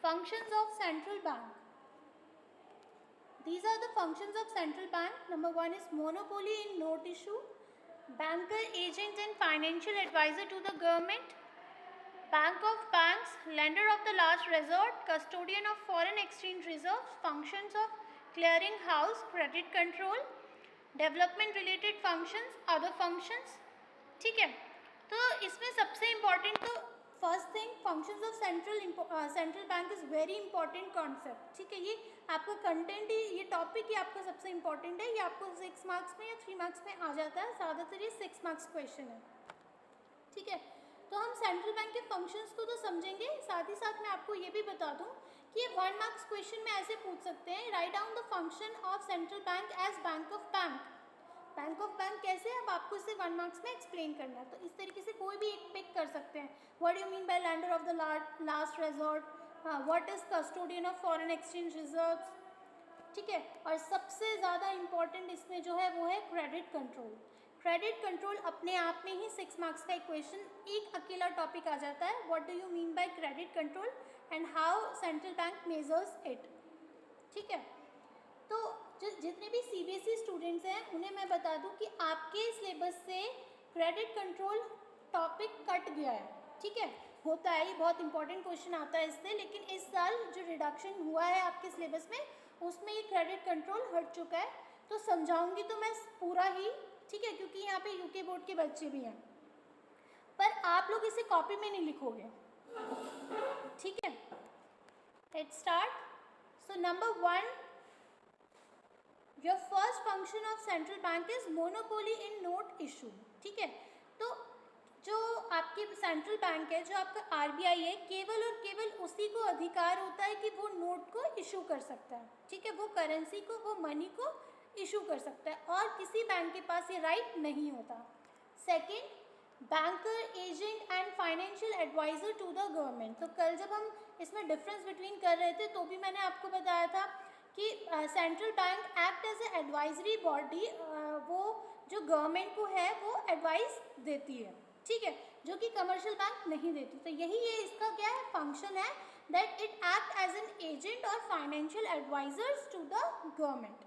Functions of central bank. These are the functions of central bank. Number 1 is monopoly in note issue, banker, agent and financial advisor to the government, bank of banks, lender of the last resort, custodian of foreign exchange reserves, functions of clearing house, credit control, development related functions, other functions. ठीक है, तो इसमें सबसे important तो first thing functions of central bank is very important concept. ठीक है, ये आपका कंटेंट ही, ये टॉपिक ही आपका सबसे इंपॉर्टेंट है. ये आपको 6 मार्क्स में या 3 मार्क्स में आ जाता है, ज़्यादातर ये 6 मार्क्स क्वेश्चन है. ठीक है, तो हम सेंट्रल बैंक के फंक्शंस को तो समझेंगे, साथ ही साथ मैं आपको ये भी बता दूं कि ये 1 मार्क्स क्वेश्चन में ऐसे पूछ सकते हैं, write down the function of central bank as bank of bank. Bank of bank कैसे, अब आपको इसे 1 मार्क्स में एक्सप्लेन करना है, तो इस तरीके से कोई भी एक पिक कर सकते हैं. What you mean by lender of the last resort, what is custodian of foreign exchange reserves. ठीक है, और सबसे ज़्यादा इम्पॉर्टेंट इसमें जो है वो है क्रेडिट कंट्रोल. क्रेडिट कंट्रोल अपने आप में ही 6 मार्क्स का इक्वेशन एक अकेला टॉपिक आ जाता है. What do you mean by credit control and how central bank measures it. ठीक है, तो जितने भी सीबीएसई स्टूडेंट्स हैं उन्हें मैं बता दूं कि आपके सिलेबस से क्रेडिट कंट्रोल टॉपिक कट गया है. ठीक है, होता है, ये बहुत इंपॉर्टेंट क्वेश्चन आता है इससे, लेकिन इस साल जो रिडक्शन हुआ है आपके सिलेबस में उसमें ये क्रेडिट कंट्रोल हट चुका है. तो समझाऊंगी तो मैं पूरा ही, ठीक है, क्योंकि यहाँ पे यूके बोर्ड के बच्चे भी हैं, पर आप लोग इसे कॉपी में नहीं लिखोगे. ठीक है, let's start. So number 1, your first function of central bank is monopoly in note issue. ठीक है, तो जो आपकी सेंट्रल बैंक है, जो आपका आरबीआई है, केवल और केवल उसी को अधिकार होता है कि वो नोट को इशू कर सकता है. ठीक है, वो करेंसी को, वो मनी को इशू कर सकता है, और किसी बैंक के पास ये राइट नहीं होता. Second, banker, agent and financial adviser to the government. तो कल जब हम इसमें डिफरेंस बिटवीन कर रहे थे तो भी मैंने आपको बताया था कि central bank act as a advisory body, वो जो गवर्नमेंट को है वो एडवाइस देती है. ठीक है, जो कि कमर्शियल बैंक नहीं देती. तो यही ये इसका क्या है, फंक्शन है, that it act as an agent और financial advisors to the government.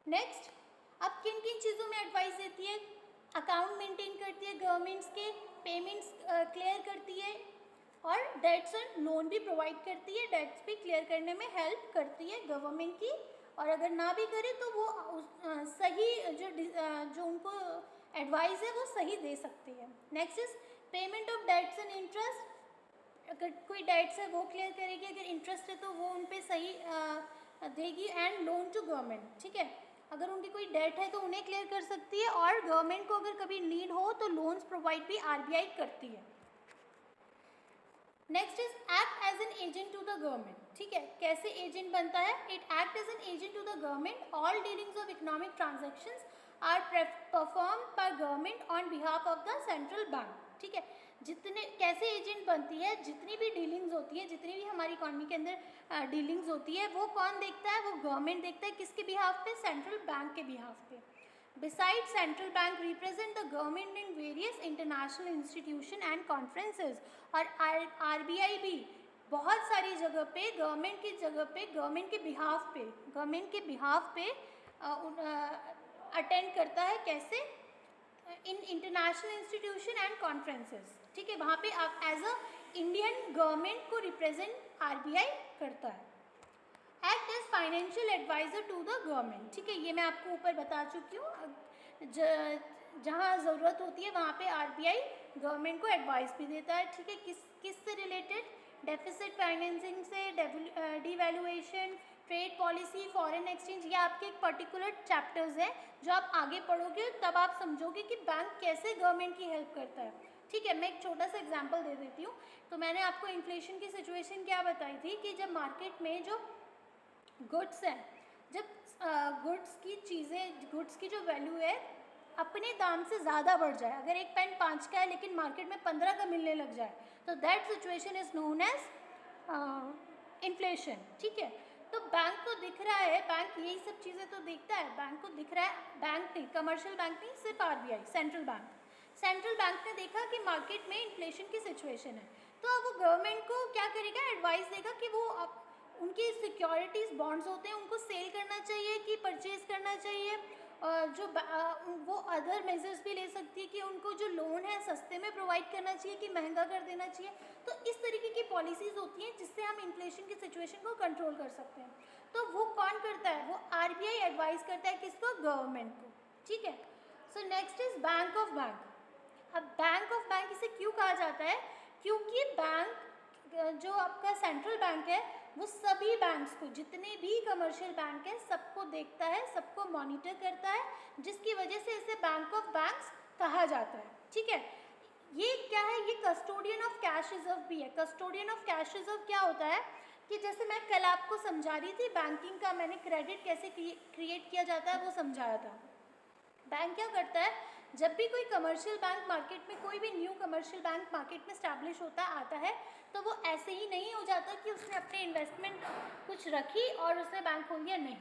Next, अब किन किन चीज़ों में एडवाइस देती है, अकाउंट मेंटेन करती है गवर्नमेंट्स के, पेमेंट्स क्लियर करती है, और डेट्स एंड लोन भी प्रोवाइड करती है. डेट्स भी क्लियर करने में हेल्प करती है गवर्नमेंट की, और अगर ना भी करे तो वो सही जो उनको एडवाइस है वो सही दे सकती है. Next is payment of debts and interest. अगर कोई डेट्स है वो क्लियर करेगी, अगर इंटरेस्ट है तो वो उन पर सही देगी. And loan to government. ठीक है, अगर उनकी कोई डेट है तो उन्हें क्लियर कर सकती है, और गवर्नमेंट को अगर कभी नीड हो तो लोन्स प्रोवाइड भी आरबीआई करती है. Next is act as an agent to the government. ठीक है, कैसे एजेंट बनता है, it act as an agent to the government. All dealings of economic transactions are perform by government on behalf of the central bank. ठीक है, जितने कैसे agent बनती है, जितनी भी डीलिंग्स होती है, जितनी भी हमारी इकॉनमी के अंदर डीलिंग्स होती है, वो कौन देखता है, वो गवर्नमेंट देखता है. किसके बिहाफ पे, सेंट्रल बैंक के बिहाफ पे. Besides, central bank represent the government in various international institution and conferences. और आरबीआई भी बहुत सारी जगह पे गवर्नमेंट की जगह पे, गवर्नमेंट के बिहाफ पे अटेंड करता है. कैसे, in international institution and conferences. ठीक है, वहाँ पे आप एज अ इंडियन गवर्नमेंट को रिप्रेजेंट आरबीआई करता है. Act as financial adviser to the government. ठीक है, ये मैं आपको ऊपर बता चुकी हूँ. जहाँ ज़रूरत होती है वहाँ पे आरबीआई गवर्नमेंट को एडवाइस भी देता है. ठीक है, किस से रिलेटेड, डेफिसिट फाइनेंसिंग से, devaluation, trade policy, foreign exchange. ये आपके एक पर्टिकुलर चैप्टर्स हैं जो आप आगे पढ़ोगे तब आप समझोगे कि बैंक कैसे गवर्नमेंट की हेल्प करता है. ठीक है, मैं एक छोटा सा एग्जांपल दे देती हूँ. तो मैंने आपको इन्फ्लेशन की सिचुएशन क्या बताई थी कि जब मार्केट में जो गुड्स हैं, जब गुड्स की जो वैल्यू है अपने दाम से ज़्यादा बढ़ जाए, अगर एक पेन 5 का है लेकिन मार्केट में 15 का मिलने लग जाए, तो that situation is known as inflation. ठीक है, तो बैंक को दिख रहा है, बैंक यही सब चीज़ें तो देखता है, बैंक को दिख रहा है, बैंक नहीं, कमर्शियल बैंक नहीं, सिर्फ आरबीआई, सेंट्रल बैंक ने देखा कि मार्केट में इन्फ्लेशन की सिचुएशन है, तो अब वो गवर्नमेंट को क्या करेगा, एडवाइस देगा कि वो उनकी सिक्योरिटीज़ बॉन्ड्स होते हैं उनको सेल करना चाहिए कि परचेज करना चाहिए, वो अदर मेजर्स भी ले सकती है कि उनको जो लोन है सस्ते में प्रोवाइड करना चाहिए कि महंगा कर देना चाहिए। तो इस तरीके की पॉलिसीज़ होती हैं जिससे हम इन्फ्लेशन की सिचुएशन को कंट्रोल कर सकते हैं। तो वो कौन करता है, वो आरबीआई एडवाइस करता है किसको, गवर्नमेंट को, ठीक है। So next is bank of bank. अब बैंक ऑफ बैंक इसे क्यों कहा जाता है, क्योंकि बैंक जो आपका सेंट्रल बैंक है वो सभी बैंक्स को, जितने भी कमर्शियल बैंक हैं सबको देखता है, सबको मॉनिटर करता है, जिसकी वजह से इसे बैंक ऑफ बैंक्स कहा जाता है, ठीक है। ये क्या है, ये कस्टोडियन ऑफ कैश रिजर्व भी है। कस्टोडियन ऑफ कैश रिजर्व क्या होता है कि जैसे मैं कल आपको समझा रही थी बैंकिंग का, मैंने क्रेडिट कैसे क्रिएट किया जाता है वो समझाया था। बैंक क्या करता है, जब भी कोई कमर्शियल बैंक मार्केट में, कोई भी न्यू कमर्शियल बैंक मार्केट में स्टैब्लिश होता आता है, तो वो ऐसे ही नहीं हो जाता कि उसने अपने इन्वेस्टमेंट कुछ रखी और उसने बैंक खोल दिया, नहीं।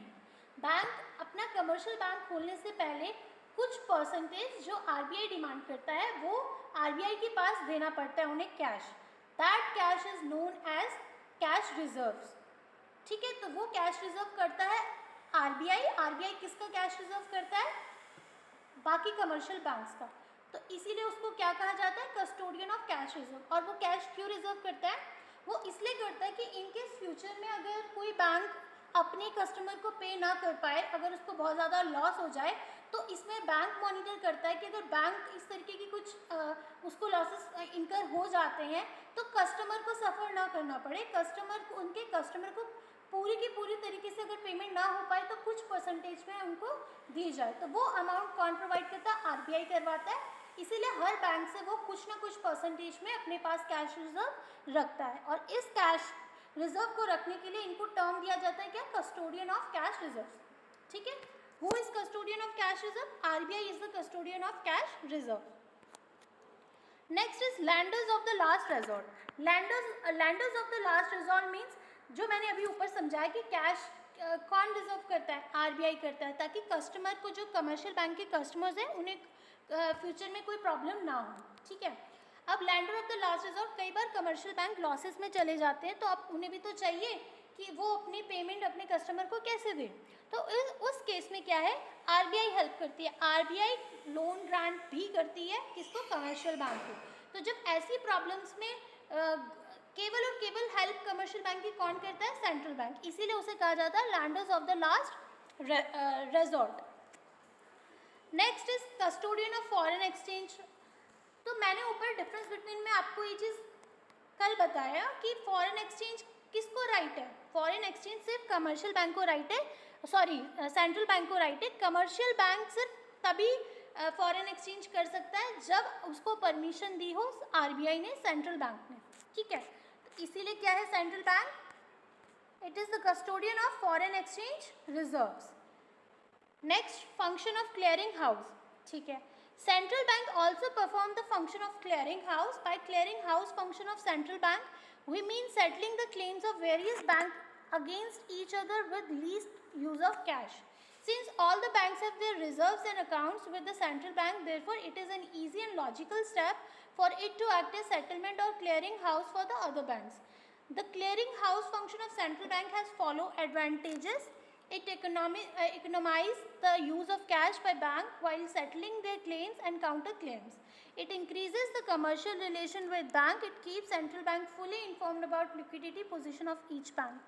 बैंक अपना कमर्शियल बैंक खोलने से पहले कुछ परसेंटेज जो आरबीआई डिमांड करता है वो आरबीआई के पास देना पड़ता है उन्हें cash. That cash is known as cash reserves, ठीक है। तो वो कैश रिजर्व करता है आरबीआई। आरबीआई किसका कैश रिजर्व करता है, बाकी कमर्शियल बैंक्स का। तो इसीलिए उसको क्या कहा जाता है, कस्टोडियन ऑफ कैश रिजर्व। और वो कैश क्यों रिजर्व करता है, वो इसलिए करता है कि इनकेस फ्यूचर में अगर कोई बैंक अपने कस्टमर को पे ना कर पाए, अगर उसको बहुत ज़्यादा लॉस हो जाए, तो इसमें बैंक मॉनिटर करता है कि अगर बैंक इस तरीके की कुछ उसको लॉसेस इनकर हो जाते हैं तो कस्टमर को सफ़र ना करना पड़े, उनके कस्टमर को पूरी की पूरी तरीके से अगर पेमेंट ना हो पाए तो कुछ परसेंटेज में उनको दी जाए। तो वो अमाउंट कौन प्रोवाइड करता है, आरबीआई करवाता है। इसीलिए हर बैंक से वो कुछ ना कुछ परसेंटेज में अपने पास कैश रिजर्व रखता है। और इस कैश रिजर्व को रखने के लिए इनको टर्म दिया जाता है क्या, कस्टोडियन ऑफ कैश रिजर्व, ठीक है। Who is custodian of cash reserve, RBI is the custodian of cash reserve. Next is landers of the last resort. Landers of the last resort means, जो मैंने अभी ऊपर समझाया कि कैश कौन reserve करता है, आरबीआई करता है, ताकि कस्टमर को, जो कमर्शियल बैंक के कस्टमर्स हैं उन्हें फ्यूचर में कोई प्रॉब्लम ना हो, ठीक है। अब lender of the last resort, कई बार कमर्शियल बैंक लॉसेस में चले जाते हैं तो अब उन्हें भी तो चाहिए कि वो अपनी पेमेंट अपने कस्टमर को कैसे दें। तो उस केस में क्या है, आरबीआई हेल्प करती है। आरबीआई लोन ग्रांट भी करती है किसको, कमर्शियल बैंक को। तो जब ऐसी प्रॉब्लम्स में केवल और केवल हेल्प कमर्शियल बैंक की कौन करता है, सेंट्रल बैंक। इसीलिए उसे कहा जाता है landers of the last resort. Next is custodian of foreign exchange. तो मैंने ऊपर डिफरेंस बिटवीन में आपको ये चीज़ कल बताया कि फॉरेन एक्सचेंज किसको राइट है, फॉरेन एक्सचेंज सिर्फ कमर्शियल बैंक को राइट है, सॉरी सेंट्रल बैंक को राइट है। कमर्शियल बैंक सिर्फ तभी फॉरेन एक्सचेंज कर सकता है जब उसको परमिशन दी हो आरबीआई ने, सेंट्रल बैंक ने, ठीक है। तो इसीलिए क्या है central bank, it is the custodian of foreign exchange reserves. Next, function of clearing house, ठीक है। Central bank also perform the function of clearing house. By clearing house function of central bank, we mean settling the claims of various banks against each other with least use of cash. Since all the banks have their reserves and accounts with the central bank, therefore it is an easy and logical step for it to act as settlement or clearing house for the other banks. The clearing house function of central bank has follow advantages. It economizes the use of cash by bank while settling their claims and counter claims. It increases the commercial relation with bank. It keeps central bank fully informed about liquidity position of each bank.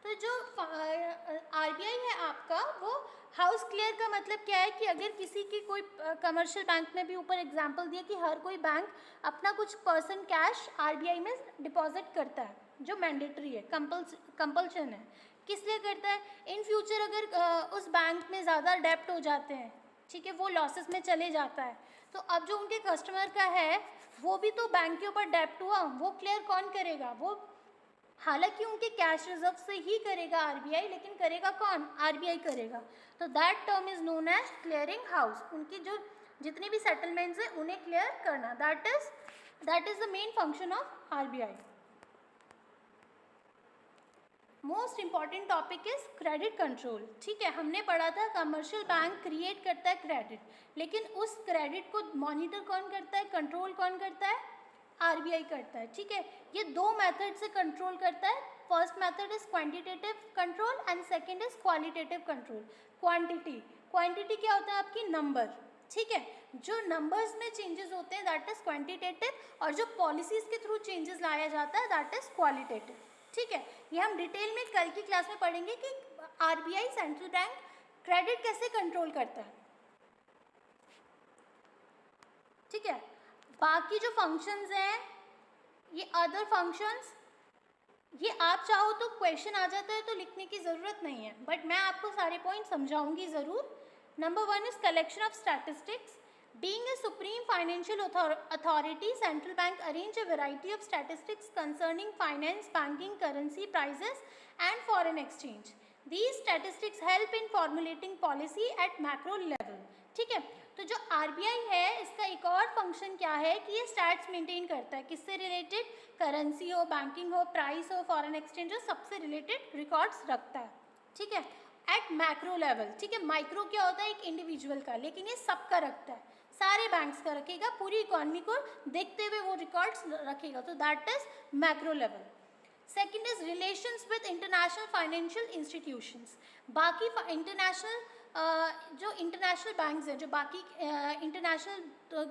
तो जो RBI है आपका, वो house clear का मतलब क्या है कि अगर किसी की कोई कमर्शियल बैंक में भी ऊपर एग्जांपल दिया कि हर कोई बैंक अपना कुछ परसेंट कैश आरबीआई में डिपॉजिट करता है, जो मैंडेटरी है, कंपल्शन है। किस लिए करता है, इन फ्यूचर अगर उस बैंक में ज़्यादा डेप्ट हो जाते हैं, ठीक है, वो लॉसेस में चले जाता है, तो अब जो उनके कस्टमर का है वो भी तो बैंक के ऊपर डेप्ट हुआ, वो क्लियर कौन करेगा, वो हालांकि उनके कैश रिजर्व से ही करेगा आरबीआई, लेकिन करेगा कौन, आरबीआई करेगा। तो that term is known as clearing house. उनकी जो जितनी भी सेटलमेंट्स है उन्हें क्लियर करना, that is the main function of RBI. Most important topic is credit control, ठीक है। हमने पढ़ा था कमर्शियल बैंक क्रिएट करता है क्रेडिट, लेकिन उस क्रेडिट को मॉनिटर कौन करता है, कंट्रोल कौन करता है, आरबीआई करता है, ठीक है। ये दो मेथड से कंट्रोल करता है। First method is quantitative control and second is qualitative control. Quantity क्या होता है? आपकी नंबर, ठीक है। जो नंबर्स में चेंजेस होते हैं दैट इज क्वांटिटेटिव, और जो पॉलिसीज के थ्रू चेंजेस लाया जाता है दैट इज क्वालिटेटिव, ठीक है। ये हम डिटेल में कल की क्लास में पढ़ेंगे कि आरबीआई सेंट्रल बैंक क्रेडिट कैसे कंट्रोल करता है, ठीक है। बाकी जो फंक्शंस हैं, ये अदर फंक्शंस, ये आप चाहो तो क्वेश्चन आ जाता है तो लिखने की ज़रूरत नहीं है, बट मैं आपको सारे पॉइंट समझाऊंगी ज़रूर। Number 1 is collection of statistics. Being a supreme financial authority, central bank arrange a variety of statistics concerning finance, banking, currency, prices and foreign exchange. These statistics help in formulating policy at macro level, ठीक है। तो जो RBI है इसका एक और function क्या है कि ये स्टैट्स मेंटेन करता है, किससे रिलेटेड? करेंसी हो, बैंकिंग हो, प्राइस हो, फॉरेन एक्सचेंज हो, सबसे रिलेटेड रिकॉर्ड्स रखता है, ठीक है, एट मैक्रो लेवल, ठीक है। माइक्रो क्या होता है? एक इंडिविजुअल का, लेकिन ये सबका रखता है, सारे बैंक्स का रखेगा, पूरी इकोनॉमी को देखते हुए वो रिकॉर्ड्स रखेगा, तो that is macro level. Second is relations with international financial institutions. बाकी इंटरनेशनल जो इंटरनेशनल बैंक्स हैं, जो बाकी इंटरनेशनल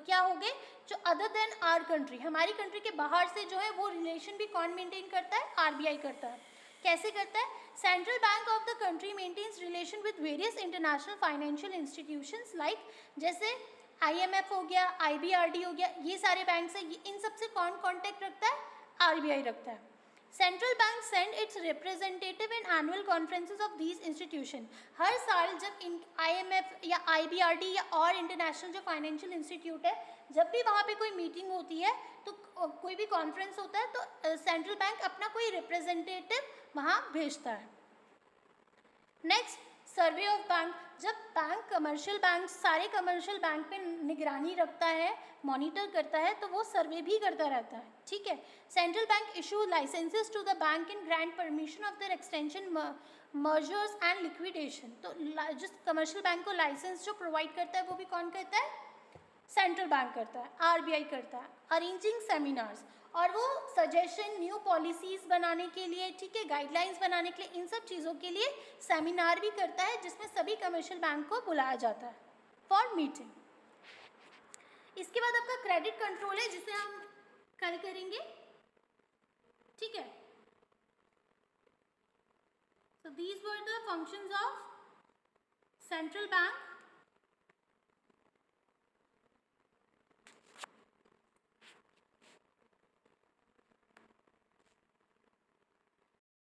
क्या हो गए, जो अदर देन आर कंट्री, हमारी कंट्री के बाहर से जो है वो रिलेशन भी कौन मेंटेन करता है? आरबीआई करता है। कैसे करता है? Central bank of the country maintains relation with various international financial institutions, like जैसे आईएमएफ हो गया, आईबीआरडी हो गया, ये सारे बैंक्स हैं, इन सबसे कौन कॉन्टेक्ट रखता है? आरबीआई रखता है। Central bank send its representative in annual conferences of these institution. हर साल जब आईएमएफ या आईबीआरडी या और इंटरनेशनल जो फाइनेंशियल इंस्टीट्यूट है, जब भी वहाँ पे कोई मीटिंग होती है तो कोई भी कॉन्फ्रेंस होता है तो सेंट्रल बैंक अपना कोई रिप्रेजेंटेटिव वहाँ भेजता है। Next, survey of bank. जब बैंक कमर्शियल बैंक, सारे कमर्शियल बैंक पे निगरानी रखता है, मॉनिटर करता है, तो वो सर्वे भी करता रहता है, ठीक है। Central bank issue licences to the bank in grant permission of their extension, mergers and liquidation. तो जिस कमर्शियल बैंक को लाइसेंस जो प्रोवाइड करता है वो भी कौन करता है? सेंट्रल बैंक करता है, आरबीआई करता है। अरेंजिंग सेमिनार्स, और वो सजेशन, न्यू पॉलिसीज़ बनाने के लिए, ठीक है, गाइडलाइंस बनाने के लिए, इन सब चीज़ों के लिए सेमिनार भी करता है, जिसमें सभी कमर्शियल बैंक को बुलाया जाता है फॉर मीटिंग। इसके बाद आपका क्रेडिट कंट्रोल है, जिसे हम कल करेंगे, ठीक है। So these were the functions of central bank.